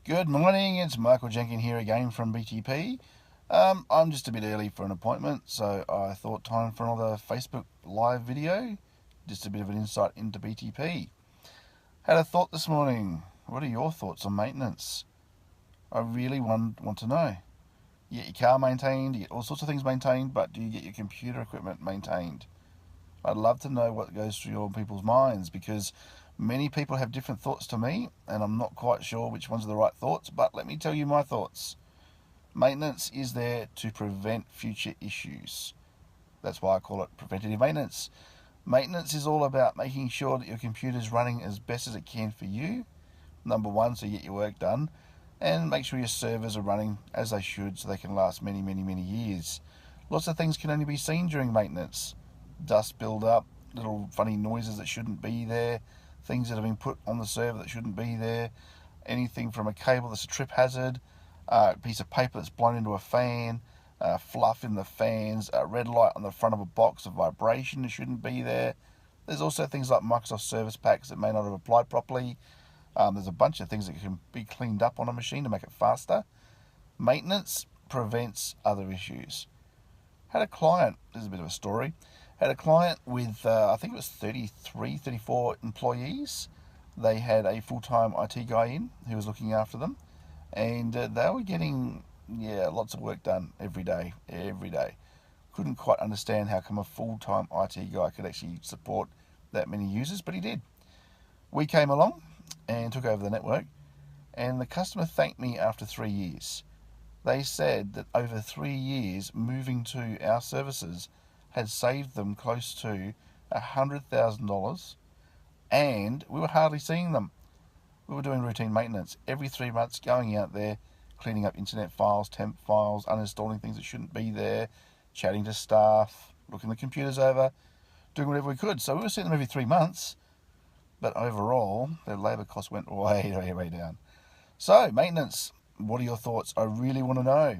Good morning, it's Michael Jenkins here again from BTP. I'm just a bit early for an appointment, so I thought time for another Facebook live video. Just a bit of an insight into BTP. Had a thought this morning. What are your thoughts on maintenance? I really want to know. You get your car maintained, you get all sorts of things maintained, but do you get your computer equipment maintained? I'd love to know what goes through your people's minds, because many people have different thoughts to me, and I'm not quite sure which ones are the right thoughts, but let me tell you my thoughts. Maintenance is there to prevent future issues. That's why I call it preventative maintenance. Maintenance is all about making sure that your computer's running as best as it can for you, number one, so you get your work done, and make sure your servers are running as they should so they can last many years. Lots of things can only be seen during maintenance. Dust build up, little funny noises that shouldn't be there, things that have been put on the server that shouldn't be there, anything from a cable that's a trip hazard, a piece of paper that's blown into a fan, fluff in the fans, a red light on the front of a box, of vibration that shouldn't be there. There's also things like Microsoft service packs that may not have applied properly. There's a bunch of things that can be cleaned up on a machine to make it faster. Maintenance prevents other issues. Had a client, this is a bit of a story, had a client with, I think it was 34 employees. They had a full-time IT guy in who was looking after them, and they were getting, lots of work done every day. Couldn't quite understand how come a full-time IT guy could actually support that many users, but he did. We came along and took over the network, and the customer thanked me after 3 years. They said that over 3 years moving to our services had saved them close to $100,000, and we were hardly seeing them. We were doing routine maintenance every 3 months, going out there, cleaning up internet files, temp files, uninstalling things that shouldn't be there, chatting to staff, looking the computers over, doing whatever we could. So we were seeing them every 3 months, but overall, their labour costs went way down. So, maintenance, what are your thoughts? I really want to know.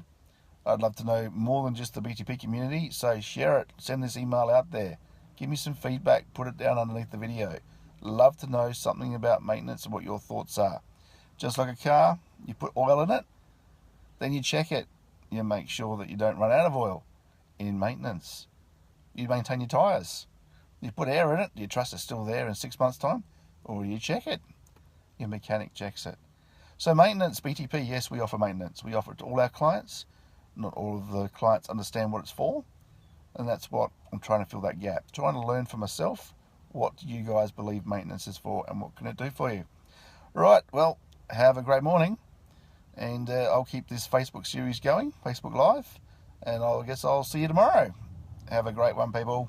I'd love to know more than just the BTP community, so share it, send this email out there, give me some feedback, put it down underneath the video. Love to know something about maintenance and what your thoughts are. Just like a car, you put oil in it, then you check it. You make sure that you don't run out of oil. In maintenance, you maintain your tyres. You put air in it, do you trust it's still there in 6 months' time? Or you check it. Your mechanic checks it. So maintenance, BTP, yes, we offer maintenance. We offer it to all our clients. Not all of the clients understand what it's for, and that's what I'm trying to fill that gap. Trying to learn for myself, what do you guys believe maintenance is for, and what can it do for you? Right, well, have a great morning, and I'll keep this Facebook series going, Facebook Live, and I guess I'll see you tomorrow. Have a great one, people.